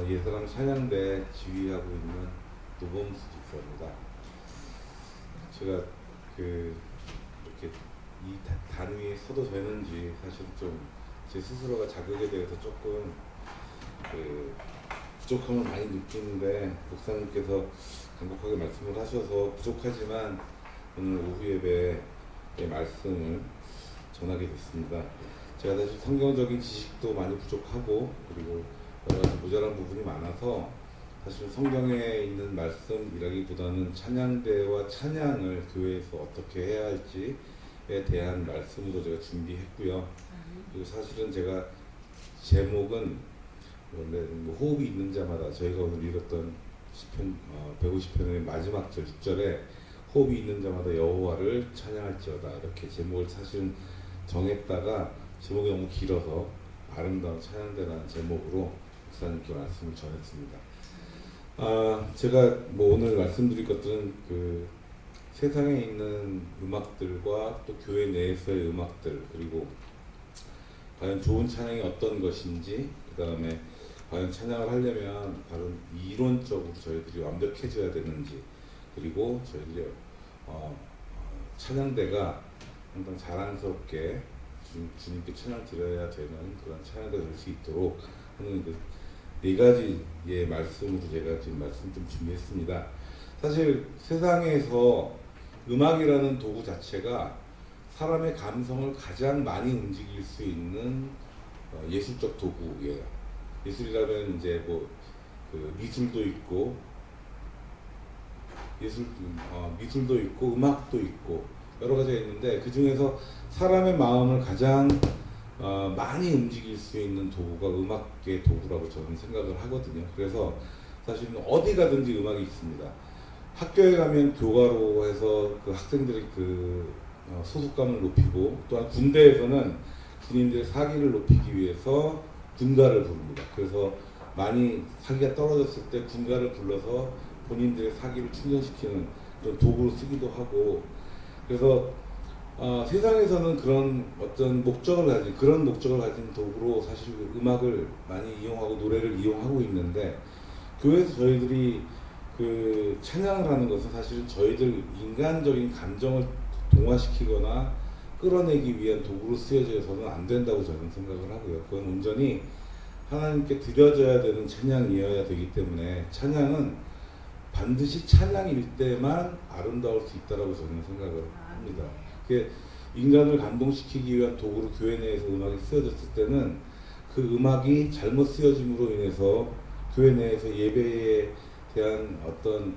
예사랑 찬양대 지휘하고 있는 노범수 집사입니다. 제가 이렇게 이 단위에 서도 되는지 사실 좀 제 스스로가 자격에 대해서 조금 부족함을 많이 느끼는데, 목사님께서 간곡하게 말씀을 하셔서 부족하지만 오늘 오후 예배의 말씀을 전하게 됐습니다. 제가 사실 성경적인 지식도 많이 부족하고, 그리고 여러 가지 모자란 부분이 많아서 사실 성경에 있는 말씀이라기보다는 찬양대와 찬양을 교회에서 어떻게 해야 할지에 대한 말씀으로 제가 준비했고요. 그리고 사실은 제가 제목은 원래 호흡이 있는 자마다, 저희가 오늘 읽었던 시편 150편의 마지막 절 6절에 호흡이 있는 자마다 여호와를 찬양할지어다, 이렇게 제목을 사실은 정했다가 제목이 너무 길어서 아름다운 찬양대라는 제목으로 목사님께 말씀을 전했습니다. 제가 오늘 말씀드릴 것들은 세상에 있는 음악들과 또 교회 내에서의 음악들, 그리고 과연 좋은 찬양이 어떤 것인지, 그 다음에 과연 찬양을 하려면 바로 이론적으로 저희들이 완벽해져야 되는지, 그리고 저희들이 찬양대가 항상 자랑스럽게 주님께 찬양 드려야 되는 그런 찬양대가 될 수 있도록 하는 네 가지의 말씀으로 제가 지금 말씀 좀 준비했습니다. 사실 세상에서 음악이라는 도구 자체가 사람의 감성을 가장 많이 움직일 수 있는 예술적 도구예요. 예술이라면 이제 미술도 있고 미술도 있고 음악도 있고 여러 가지가 있는데, 그 중에서 사람의 마음을 가장 많이 움직일 수 있는 도구가 음악의 도구라고 저는 생각을 하거든요. 그래서 사실은 어디 가든지 음악이 있습니다. 학교에 가면 교가로 해서 그 학생들이 소속감을 높이고, 또한 군대에서는 군인들의 사기를 높이기 위해서 군가를 부릅니다. 그래서 많이 사기가 떨어졌을 때 군가를 불러서 본인들의 사기를 충전시키는 그런 도구로 쓰기도 하고, 그래서 세상에서는 그런 어떤 그런 목적을 가진 도구로 사실 음악을 많이 이용하고 노래를 이용하고 있는데, 교회에서 저희들이 찬양을 하는 것은 사실은 저희들 인간적인 감정을 동화시키거나 끌어내기 위한 도구로 쓰여져서는 안 된다고 저는 생각을 하고요. 그건 온전히 하나님께 드려져야 되는 찬양이어야 되기 때문에, 찬양은 반드시 찬양일 때만 아름다울 수 있다고 저는 생각을 합니다. 인간을 감동시키기 위한 도구로 교회 내에서 음악이 쓰여졌을 때는 그 음악이 잘못 쓰여짐으로 인해서 교회 내에서 예배에 대한 어떤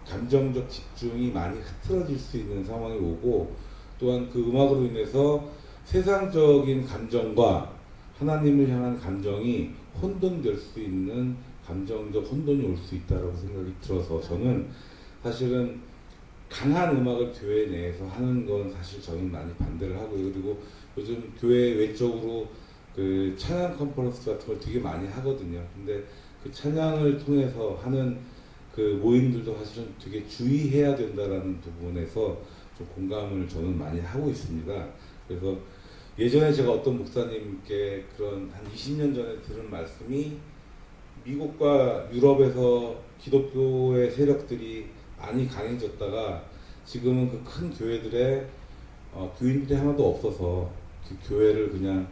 감정적 집중이 많이 흐트러질 수 있는 상황이 오고, 또한 그 음악으로 인해서 세상적인 감정과 하나님을 향한 감정이 혼돈될 수 있는 감정적 혼돈이 올 수 있다고 생각이 들어서, 저는 사실은 강한 음악을 교회 내에서 하는 건 사실 저는 많이 반대를 하고요. 그리고 요즘 교회 외적으로 찬양 컨퍼런스 같은 걸 되게 많이 하거든요. 근데 그 찬양을 통해서 하는 모임들도 사실은 되게 주의해야 된다라는 부분에서 좀 공감을 저는 많이 하고 있습니다. 그래서 예전에 제가 어떤 목사님께 한 20년 전에 들은 말씀이, 미국과 유럽에서 기독교의 세력들이 많이 강해졌다가 지금은 그 큰 교회들에 교인들이 하나도 없어서 그 교회를 그냥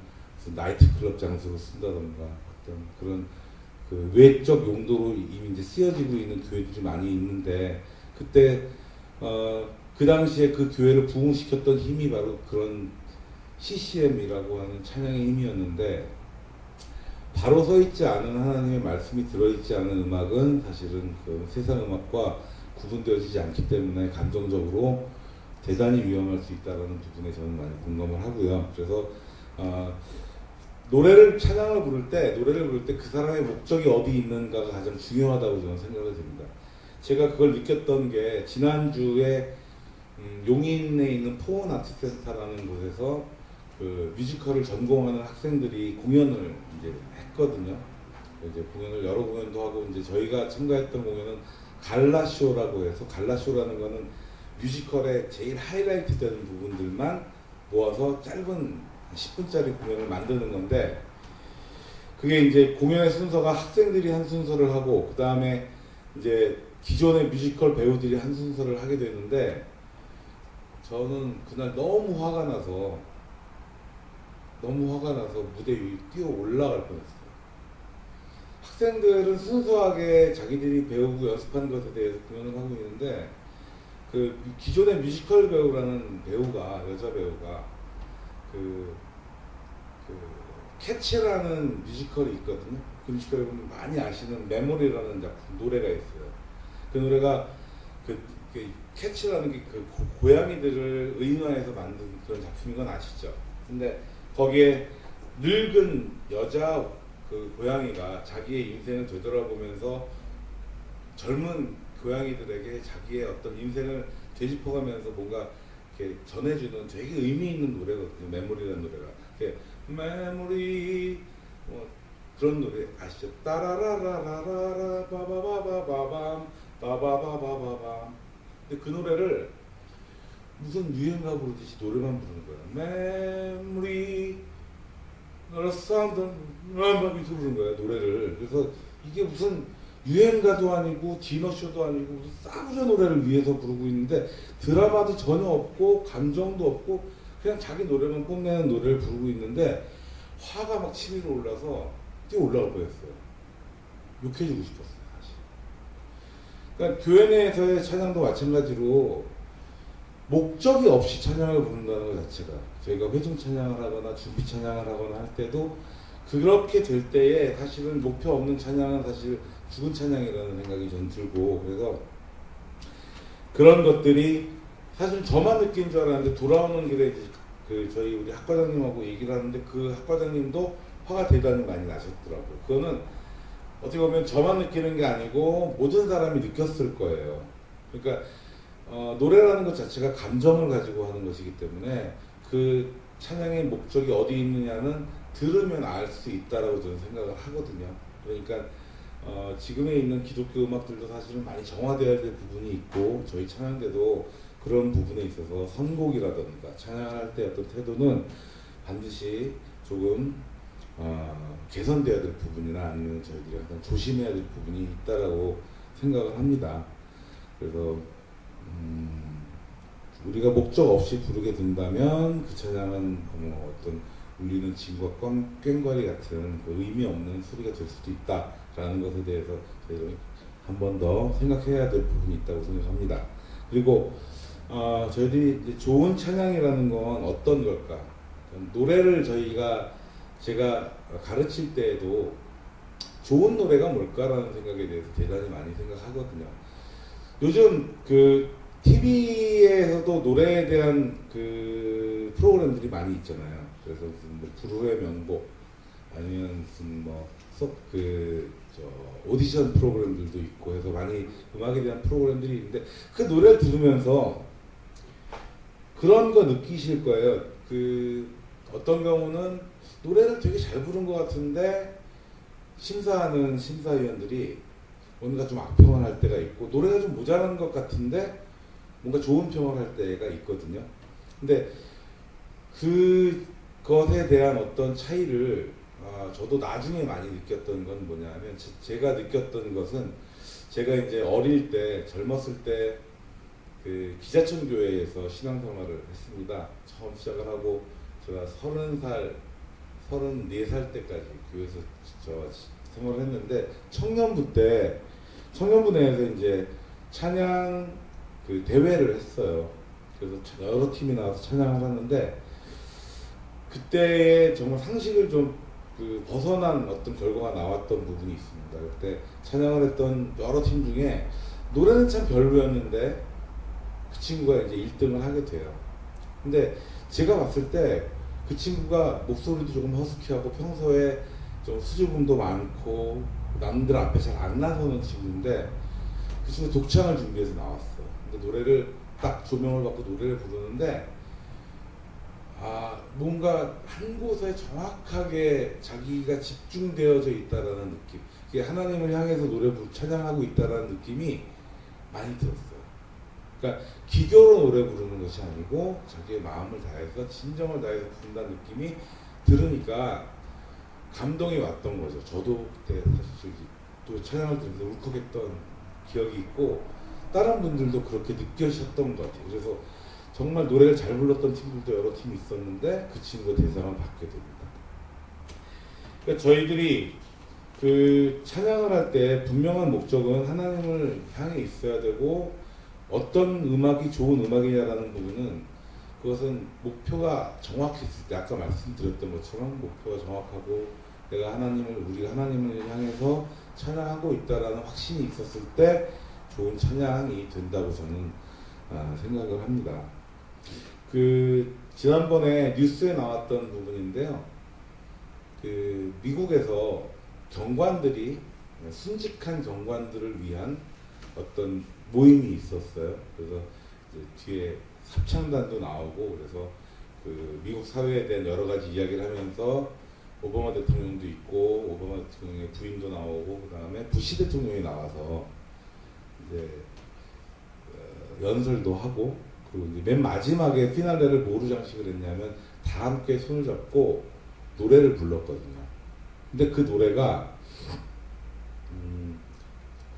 나이트클럽 장소로 쓴다던가 어떤 그런 외적 용도로 이미 이제 쓰여지고 있는 교회들이 많이 있는데, 그때 그 당시에 그 교회를 부흥시켰던 힘이 바로 그런 CCM이라고 하는 찬양의 힘이었는데, 바로 서 있지 않은 하나님의 말씀이 들어있지 않은 음악은 사실은 세상 음악과 구분되어지지 않기 때문에 감정적으로 대단히 위험할 수 있다는 부분에 저는 많이 공감을 하고요. 그래서 찬양을 부를 때 그 사람의 목적이 어디 있는가가 가장 중요하다고 저는 생각을 드립니다. 제가 그걸 느꼈던 게, 지난주에 용인에 있는 포원 아트센터라는 곳에서 뮤지컬을 전공하는 학생들이 공연을 이제 했거든요. 이제 여러 공연도 하고, 이제 저희가 참가했던 공연은 갈라쇼라고 해서, 갈라쇼라는 거는 뮤지컬의 제일 하이라이트 되는 부분들만 모아서 짧은 10분짜리 공연을 만드는 건데, 그게 이제 공연의 순서가 학생들이 한 순서를 하고 그 다음에 이제 기존의 뮤지컬 배우들이 한 순서를 하게 됐는데 저는 그날 너무 화가 나서 무대 위에 뛰어 올라갈 뻔했어요. 학생들은 순수하게 자기들이 배우고 연습한 것에 대해서 공연을 하고 있는데 그 기존의 뮤지컬 배우라는 배우가 여자 배우가 그 캐치라는 뮤지컬이 있거든요. 그 뮤지컬을 보면 많이 아시는 메모리라는 작품 노래가 있어요. 그 노래가 그 캐치라는 게 그 고양이들을 의인화해서 만든 그런 작품인 건 아시죠? 근데 거기에 늙은 여자 그 고양이가 자기의 인생을 되돌아보면서 젊은 고양이들에게 자기의 어떤 인생을 되짚어가면서 뭔가 이렇게 전해주는 되게 의미 있는 노래거든요. 메모리라는 노래가. 메모리 뭐 그런 노래 아시죠? 따라라라라라 바바바바바밤 바바바바바밤. 근데 그 노래를 무슨 유행가 부르듯이 노래만 부르는 거야. 메모리 너를 사운드 막 이렇게 부르는 거야 노래를. 그래서 이게 무슨 유행가도 아니고 디너쇼도 아니고 무슨 싸구려 노래를 위해서 부르고 있는데 드라마도 전혀 없고 감정도 없고 그냥 자기 노래만 뽐내는 노래를 부르고 있는데 화가 막 치밀어 올라서 뛰어 올라올 뻔했어요. 욕해주고 싶었어요 사실. 그러니까 교회 내에서의 찬양도 마찬가지로 목적이 없이 찬양을 부른다는 것 자체가 저희가 회중 찬양을 하거나 준비 찬양을 하거나 할 때도 그렇게 될 때에 사실은 목표 없는 찬양은 사실 죽은 찬양이라는 생각이 전 들고 그래서 그런 것들이 사실 저만 느낀 줄 알았는데 돌아오는 길에 이제 그 저희 우리 학과장님하고 얘기를 하는데 그 학과장님도 화가 대단히 많이 나셨더라고요. 그거는 어떻게 보면 저만 느끼는 게 아니고 모든 사람이 느꼈을 거예요. 그러니까 노래라는 것 자체가 감정을 가지고 하는 것이기 때문에 그 찬양의 목적이 어디 있느냐는 들으면 알 수 있다라고 저는 생각을 하거든요. 그러니까 지금에 있는 기독교 음악들도 사실은 많이 정화되어야 될 부분이 있고 저희 찬양대도 그런 부분에 있어서 선곡이라든가 찬양할 때 어떤 태도는 반드시 조금 개선되어야 될 부분이나 아니면 저희들이 항상 조심해야 될 부분이 있다라고 생각을 합니다. 그래서 우리가 목적 없이 부르게 된다면 그 찬양은 어떤 울리는 징과 꽹과리 같은 그 의미 없는 소리가 될 수도 있다라는 것에 대해서 저희가 한 번 더 생각해야 될 부분이 있다고 생각합니다. 그리고 저희들이 이제 좋은 찬양이라는 건 어떤 걸까? 노래를 제가 가르칠 때에도 좋은 노래가 뭘까라는 생각에 대해서 대단히 많이 생각하거든요. 요즘 그 TV에서도 노래에 대한 그 프로그램들이 많이 있잖아요. 그래서 무슨 뭐 불후의 명곡 아니면 무슨 뭐 오디션 프로그램들도 있고 해서 많이 음악에 대한 프로그램들이 있는데 그 노래를 들으면서 그런 거 느끼실 거예요. 그 어떤 경우는 노래를 되게 잘 부른 것 같은데 심사하는 심사위원들이 뭔가 좀 악평을 할 때가 있고 노래가 좀 모자란 것 같은데 뭔가 좋은 평을 할 때가 있거든요. 근데 그것에 대한 어떤 차이를 저도 나중에 많이 느꼈던 건 뭐냐면 제가 느꼈던 것은 제가 이제 어릴 때 젊었을 때 그 기자촌 교회에서 신앙생활을 했습니다. 처음 시작을 하고 제가 30살, 34살 때까지 교회에서 생활을 했는데 청년부 내에서 이제 찬양 그 대회를 했어요. 그래서 여러 팀이 나와서 찬양을 하는데 그때의 정말 상식을 좀 벗어난 어떤 결과가 나왔던 부분이 있습니다. 그때 찬양을 했던 여러 팀 중에 노래는 참 별로였는데 그 친구가 이제 1등을 하게 돼요. 근데 제가 봤을 때 그 친구가 목소리도 조금 허스키하고 평소에 좀 수줍음도 많고 남들 앞에 잘 안 나서는 친구인데 그 친구 독창을 준비해서 나왔어. 근데 노래를 딱 조명을 받고 노래를 부르는데 뭔가 한 곳에 정확하게 자기가 집중되어져 있다라는 느낌, 이게 하나님을 향해서 찬양하고 있다라는 느낌이 많이 들었어요. 그러니까 기교로 노래 부르는 것이 아니고 자기의 마음을 다해서 진정을 다해서 부른다는 느낌이 들으니까 감동이 왔던 거죠. 저도 그때 사실 또 찬양을 들으면서 울컥했던 기억이 있고 다른 분들도 그렇게 느껴셨던 것 같아요. 그래서 정말 노래를 잘 불렀던 팀들도 여러 팀이 있었는데 그 친구가 대상을 받게 됩니다. 그러니까 저희들이 그 찬양을 할 때 분명한 목적은 하나님을 향해 있어야 되고 어떤 음악이 좋은 음악이냐라는 부분은 그것은 목표가 정확했을 때 아까 말씀드렸던 것처럼 목표가 정확하고 내가 우리가 하나님을 향해서 찬양하고 있다라는 확신이 있었을 때 좋은 찬양이 된다고 저는 생각을 합니다. 그 지난번에 뉴스에 나왔던 부분인데요. 그 미국에서 경관들이 순직한 경관들을 위한 어떤 모임이 있었어요. 그래서 뒤에 합창단도 나오고 그래서 그 미국 사회에 대한 여러 가지 이야기를 하면서 오바마 대통령도 있고 오바마 대통령의 부인도 나오고 그 다음에 부시 대통령이 나와서 이제 연설도 하고 그리고 이제 맨 마지막에 피날레를 뭐로 장식을 했냐면 다 함께 손을 잡고 노래를 불렀거든요. 근데 그 노래가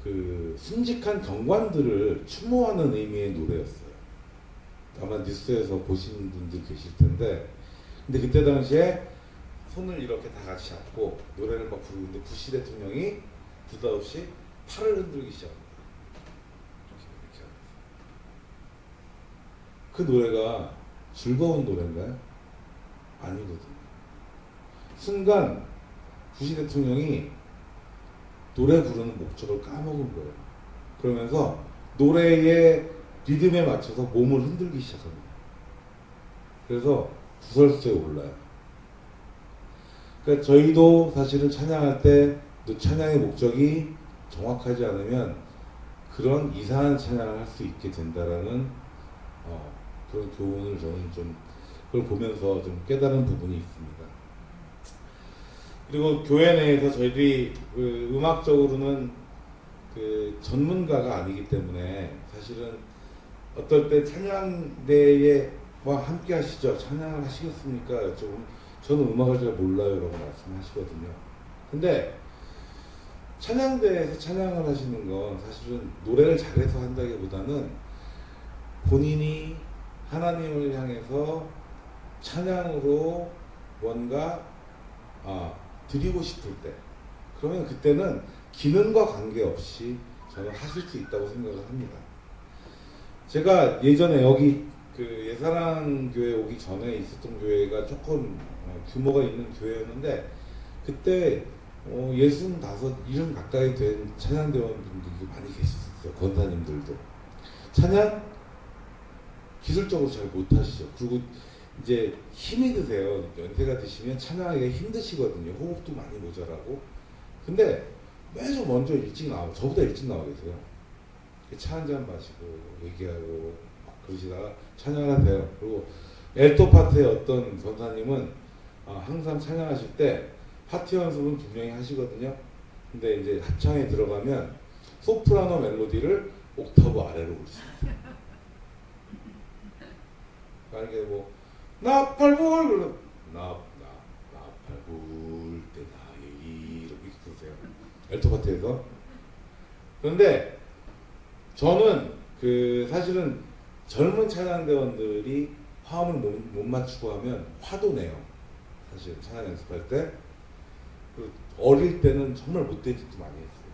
그 순직한 경관들을 추모하는 의미의 노래였어요. 아마 뉴스에서 보신 분들 계실 텐데, 근데 그때 당시에 손을 이렇게 다 같이 잡고 노래를 막 부르는데 부시 대통령이 느닷없이 팔을 흔들기 시작합니다. 그 노래가 즐거운 노래인가요? 아니거든요. 순간 부시 대통령이 노래 부르는 목적을 까먹은 거예요. 그러면서 노래의 리듬에 맞춰서 몸을 흔들기 시작합니다. 그래서 구설수에 올라요. 그러니까 저희도 사실은 찬양할 때 또 찬양의 목적이 정확하지 않으면 그런 이상한 찬양을 할 수 있게 된다라는 그런 교훈을 저는 좀 그걸 보면서 좀 깨달은 부분이 있습니다. 그리고 교회 내에서 저희들이 그 음악적으로는 그 전문가가 아니기 때문에 사실은 어떨 때 찬양대에 함께 하시죠. 찬양을 하시겠습니까? 여쭤보면 저는 음악을 잘 몰라요 라고 말씀하시거든요. 근데 찬양대에서 찬양을 하시는 건 사실은 노래를 잘해서 한다기보다는 본인이 하나님을 향해서 찬양으로 뭔가 드리고 싶을 때 그러면 그때는 기능과 관계없이 저는 하실 수 있다고 생각을 합니다. 제가 예전에 여기 그 예사랑교회 오기 전에 있었던 교회가 조금 규모가 있는 교회였는데 그때 65, 70 가까이 된 찬양대원분들도 많이 계셨어요. 권사님들도. 찬양 기술적으로 잘 못하시죠. 그리고 이제 힘이 드세요. 연세가 드시면 찬양하기가 힘드시거든요. 호흡도 많이 모자라고. 근데 매주 먼저 일찍 나오고 저보다 일찍 나와 계세요. 차 한잔 마시고 얘기하고 막 그러시다가 찬양을 하세요. 그리고 엘토 파트의 어떤 권사님은 항상 찬양하실 때 파트 연습은 분명히 하시거든요. 근데 이제 합창에 들어가면 소프라노 멜로디를 옥타브 아래로 부르십니다. 만약에 뭐 나팔불 나팔불 때 나의 이렇게 부르세요. 엘토 파트에서. 그런데 저는 그 사실은 젊은 찬양대원들이 화음을 못 맞추고 하면 화도 내요. 사실 찬양 연습할 때. 어릴 때는 정말 못된 짓도 많이 했어요.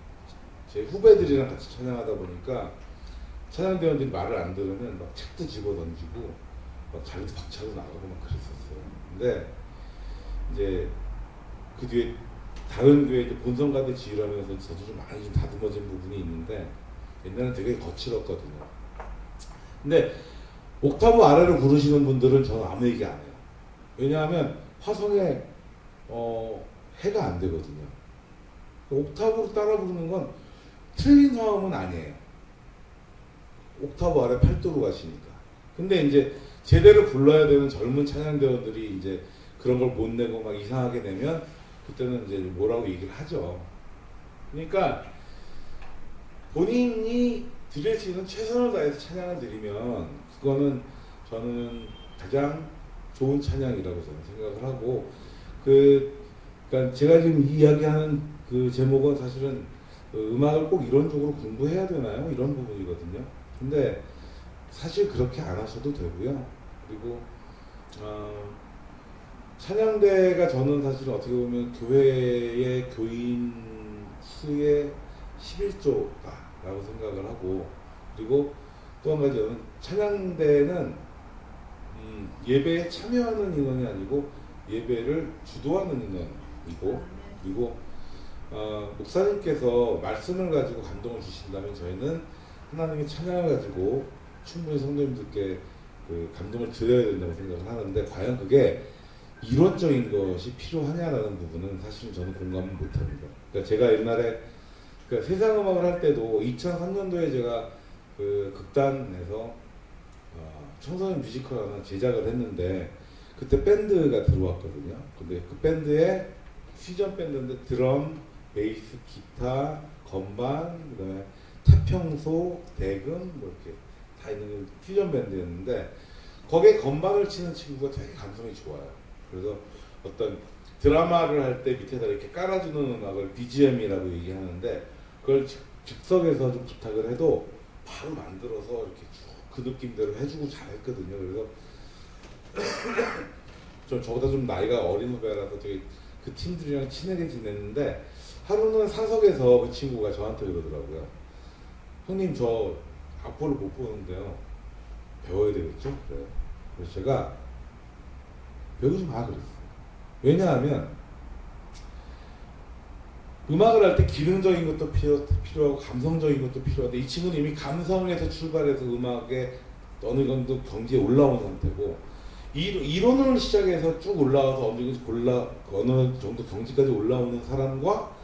제 후배들이랑 같이 찬양하다 보니까 찬양대원들이 말을 안 들으면 막 책도 집어 던지고 막 자리도 박차고 나가고 막 그랬었어요. 근데 이제 그 뒤에 다른 교회 이제 본성가대 지휘를 하면서 저도 좀 많이 좀 다듬어진 부분이 있는데 옛날엔 되게 거칠었거든요. 근데 옥타브 아래로 부르시는 분들은 저는 아무 얘기 안 해요. 왜냐하면 화성에 해가 안 되거든요. 옥타브로 따라 부르는 건 틀린 화음은 아니에요. 옥타브 아래 8도로 가시니까. 근데 이제 제대로 불러야 되는 젊은 찬양대원들이 이제 그런 걸 못 내고 막 이상하게 내면 그때는 이제 뭐라고 얘기를 하죠. 그러니까 본인이 드릴 수 있는 최선을 다해서 찬양을 드리면 그거는 저는 가장 좋은 찬양이라고 저는 생각을 하고 그 그러니까 제가 지금 이야기하는 그 제목은 사실은 음악을 꼭 이론적으로 공부해야 되나요? 이런 부분이거든요. 근데 사실 그렇게 안 하셔도 되고요. 그리고 찬양대가 저는 사실 어떻게 보면 교회의 교인 수의 11조다라고 생각을 하고, 그리고 또 한 가지는 찬양대는 예배에 참여하는 인원이 아니고 예배를 주도하는 인원이고, 그리고 목사님께서 말씀을 가지고 감동을 주신다면 저희는 하나님의 찬양을 가지고 충분히 성도님들께 그 감동을 드려야 된다고 생각을 하는데, 과연 그게 이론적인 것이 필요하냐라는 부분은 사실 저는 공감을 못합니다. 그러니까 제가 옛날에 그러니까 세상음악을 할 때도 2003년도에 제가 그 극단에서 청소년 뮤지컬 하나 제작을 했는데, 그때 밴드가 들어왔거든요. 근데 그 밴드에 퓨전 밴드인데 드럼, 베이스, 기타, 건반, 그다음에 태평소, 대금 뭐 이렇게 다 있는 퓨전 밴드였는데, 거기에 건반을 치는 친구가 되게 감성이 좋아요. 그래서 어떤 드라마를 할 때 밑에다 이렇게 깔아주는 음악을 BGM이라고 얘기하는데, 그걸 즉석에서 좀 부탁을 해도 바로 만들어서 이렇게 쭉 그 느낌대로 해주고 잘했거든요. 그래서 저보다 좀 나이가 어린 후배라서 되게 그 팀들이랑 친하게 지냈는데, 하루는 사석에서 그 친구가 저한테 그러더라고요. 형님, 저 악보를 못 보는데요, 배워야 되겠죠? 그래요. 그래서 제가 배우지 마 그랬어요. 왜냐하면 음악을 할 때 기능적인 것도 필요하고 감성적인 것도 필요한데, 이 친구는 이미 감성에서 출발해서 음악에 어느 정도 경지에 올라온 상태고, 이론을 시작해서 쭉 올라와서 어느 정도 경지까지 올라오는 사람과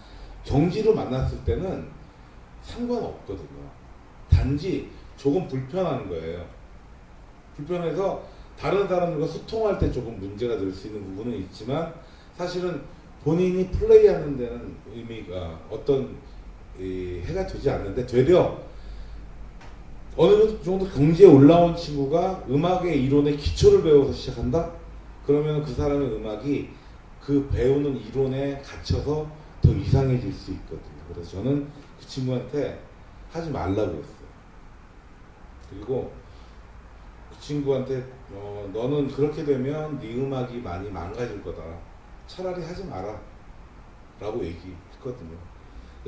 경지로 만났을 때는 상관없거든요. 단지 조금 불편한 거예요. 불편해서 다른 사람들과 소통할 때 조금 문제가 될 수 있는 부분은 있지만, 사실은 본인이 플레이하는 데는 의미가 어떤 해가 되지 않는데, 되려 어느 정도 경지에 올라온 친구가 음악의 이론의 기초를 배워서 시작한다? 그러면 그 사람의 음악이 그 배우는 이론에 갇혀서 더 이상해질 수 있거든요. 그래서 저는 그 친구한테 하지 말라고 했어요. 그리고 그 친구한테 너는 그렇게 되면 네 음악이 많이 망가질 거다, 차라리 하지 마라 라고 얘기했거든요.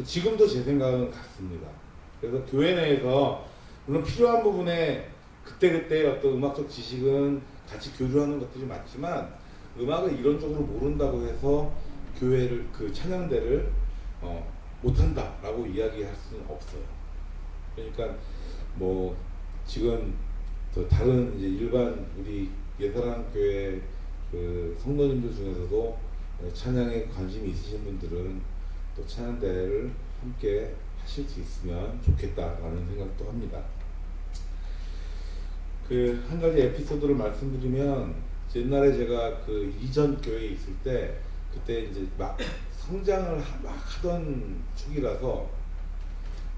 지금도 제 생각은 같습니다. 그래서 교회 내에서 물론 필요한 부분에 그때그때 어떤 음악적 지식은 같이 교류하는 것들이 많지만, 음악을 이론적으로 모른다고 해서 교회를, 그 찬양대를 못한다 라고 이야기할 수는 없어요. 그러니까 뭐 지금 또 다른 이제 일반 우리 예사랑교회 그 성도님들 중에서도 찬양에 관심이 있으신 분들은 또 찬양대를 함께 하실 수 있으면 좋겠다라는 생각도 합니다. 그 한 가지 에피소드를 말씀드리면, 옛날에 제가 그 이전 교회에 있을 때, 그때 이제 막 성장을 막 하던 초기라서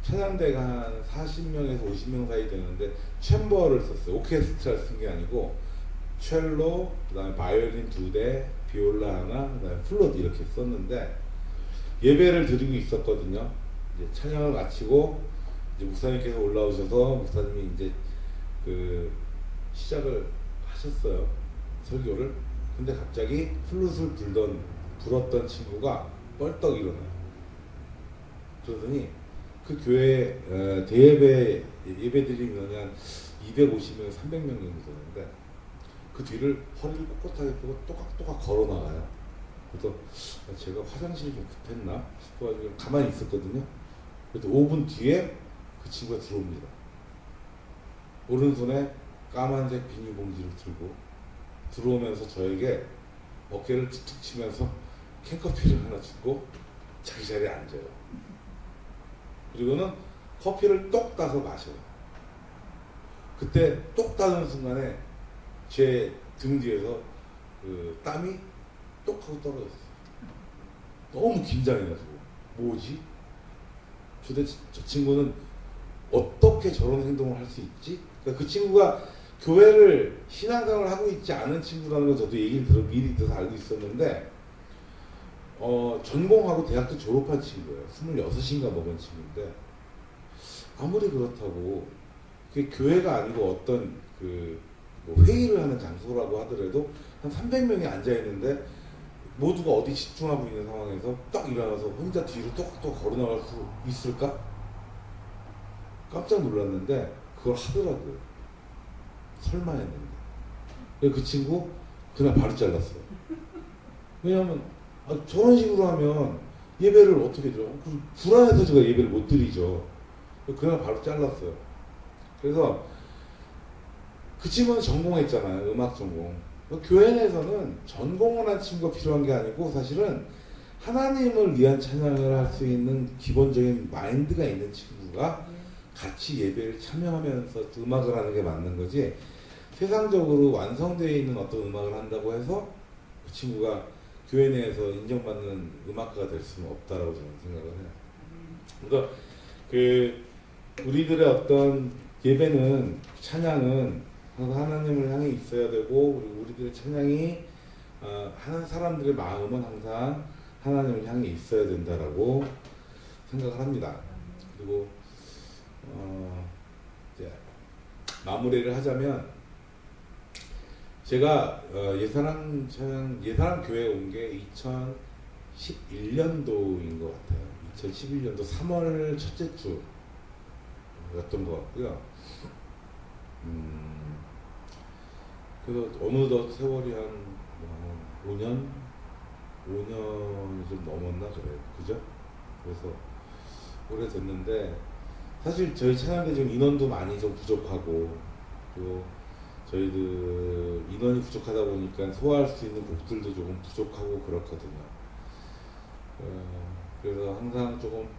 찬양대가 한 40명에서 50명 사이 되는데 챔버를 썼어요. 오케스트라를 쓴 게 아니고 첼로, 그 다음에 바이올린 2대, 비올라 하나, 그 다음에 플룻 이렇게 썼는데, 예배를 드리고 있었거든요. 이제 찬양을 마치고 이제 목사님께서 올라오셔서 목사님이 이제 그 시작을 하셨어요, 설교를. 근데 갑자기 플룻을 불었던 친구가 뻘떡 일어나요. 그러더니 그 교회 대예배 예배드린 인원이 한 250명, 300명 정도 되는데, 그 뒤를 허리를 꼿꼿하게 펴고 또각또각 걸어 나가요. 그래서 제가 화장실이 좀 급했나 싶어가지고 가만히 있었거든요. 그래도 5분 뒤에 그 친구가 들어옵니다. 오른손에 까만색 비닐봉지를 들고 들어오면서 저에게 어깨를 툭툭 치면서 캔커피를 하나 주고 자기 자리에 앉아요. 그리고는 커피를 똑 따서 마셔요. 그때 똑 따는 순간에 제 등 뒤에서 그 땀이 똑 하고 떨어졌어요. 너무 긴장해가지고 뭐지? 도대체 저 친구는 어떻게 저런 행동을 할 수 있지? 그러니까 그 친구가 교회를 신앙생활을 하고 있지 않은 친구라는 걸 저도 얘기를 미리 들어서 알고 있었는데, 전공하고 대학도 졸업한 친구예요. 26인가 먹은 친구인데 아무리 그렇다고 그게 교회가 아니고 어떤 뭐 회의를 하는 장소라고 하더라도 한 300명이 앉아 있는데 모두가 어디 집중하고 있는 상황에서 딱 일어나서 혼자 뒤로 또 걸어 나갈 수 있을까? 깜짝 놀랐는데 그걸 하더라고요. 설마 했는데. 그 친구 그날 바로 잘랐어요. 왜냐하면 저런 식으로 하면 예배를 어떻게 드려? 불안해서 제가 예배를 못 드리죠. 그날 바로 잘랐어요. 그래서 그 친구는 전공했잖아요. 음악 전공. 교회 내에서는 전공을 한 친구가 필요한 게 아니고 사실은 하나님을 위한 찬양을 할 수 있는 기본적인 마인드가 있는 친구가 같이 예배를 참여하면서 음악을 하는 게 맞는 거지, 세상적으로 완성되어 있는 어떤 음악을 한다고 해서 그 친구가 교회 내에서 인정받는 음악가가 될 수는 없다라고 저는 생각을 해요. 그러니까 우리들의 어떤 예배는, 찬양은 항상 하나님을 향해 있어야 되고, 그리고 우리들의 찬양이 하는 사람들의 마음은 항상 하나님을 향해 있어야 된다라고 생각을 합니다. 그리고 이제 마무리를 하자면, 제가 예사람 교회에 온 게 2011년도인 것 같아요. 2011년도 3월 첫째 주였던 것 같고요. 그래서 어느덧 세월이 한 5년이 좀 넘었나 그래요. 그죠? 그래서 오래됐는데, 사실 저희 찬양대 지금 인원도 많이 좀 부족하고, 또 저희들 인원이 부족하다 보니까 소화할 수 있는 곡들도 조금 부족하고 그렇거든요. 그래서 항상 조금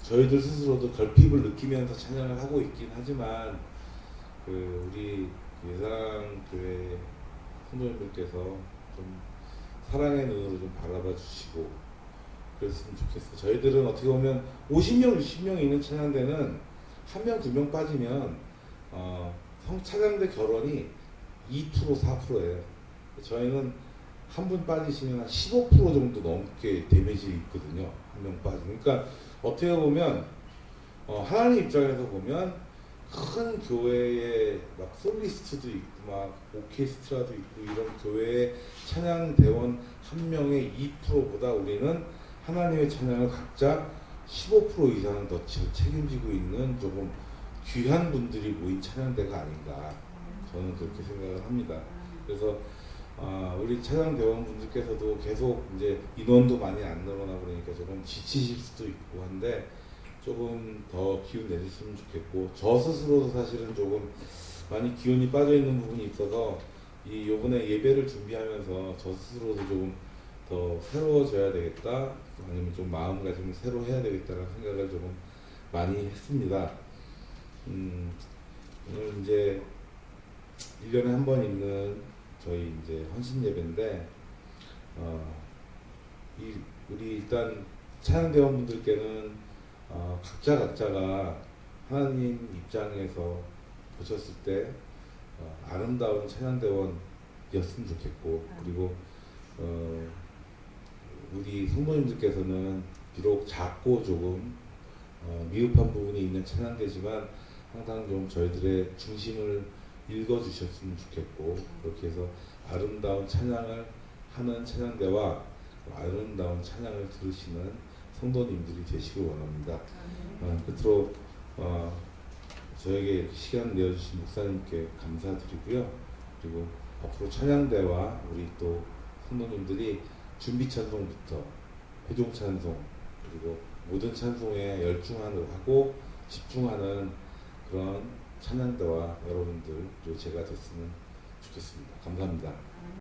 저희들 스스로도 결핍을 느끼면서 찬양을 하고 있긴 하지만, 우리 예사랑교회 성도님들께서 좀 사랑의 눈으로 좀 바라봐 주시고 그랬으면 좋겠어요. 저희들은 어떻게 보면 50명, 60명 있는 찬양대는 1명, 2명 빠지면 찬양대 결혼이 2%, 4%예요. 저희는 한 분 빠지시면 한 15% 정도 넘게 데미지 있거든요. 한 명 빠지면. 그러니까 어떻게 보면 하나님 입장에서 보면 큰 교회에 막 솔리스트도 있고 막 오케스트라도 있고 이런 교회의 찬양 대원 한 명의 2%보다 우리는 하나님의 찬양을 각자 15% 이상은 더 책임지고 있는 조금 귀한 분들이 모인 찬양대가 아닌가, 저는 그렇게 생각을 합니다. 그래서 우리 찬양 대원분들께서도 계속 이제 인원도 많이 안 늘어나고 그러니까 조금 지치실 수도 있고 한데, 조금 더 기운 내주시면 좋겠고, 저 스스로도 사실은 조금 많이 기운이 빠져 있는 부분이 있어서 요번에 예배를 준비하면서 저 스스로도 조금 더 새로워져야 되겠다, 아니면 좀 마음가짐을 새로 해야 되겠다는 생각을 조금 많이 했습니다. 오늘 이제 1년에 한 번 있는 저희 이제 헌신 예배인데, 우리 일단 찬양대원분들께는 각자가 하나님 입장에서 보셨을 때 아름다운 찬양대원이었으면 좋겠고, 그리고 우리 성도님들께서는 비록 작고 조금 미흡한 부분이 있는 찬양대지만 항상 좀 저희들의 중심을 읽어주셨으면 좋겠고, 그렇게 해서 아름다운 찬양을 하는 찬양대와 아름다운 찬양을 들으시는 성도님들이 되시길 원합니다. 끝으로 저에게 이렇게 시간 내어주신 목사님께 감사드리고요. 그리고 앞으로 찬양대와 우리 또 성도님들이 준비 찬송부터 회종 찬송, 그리고 모든 찬송에 열중하고 집중하는 그런 찬양대와 여러분들, 그리고 제가 됐으면 좋겠습니다. 감사합니다.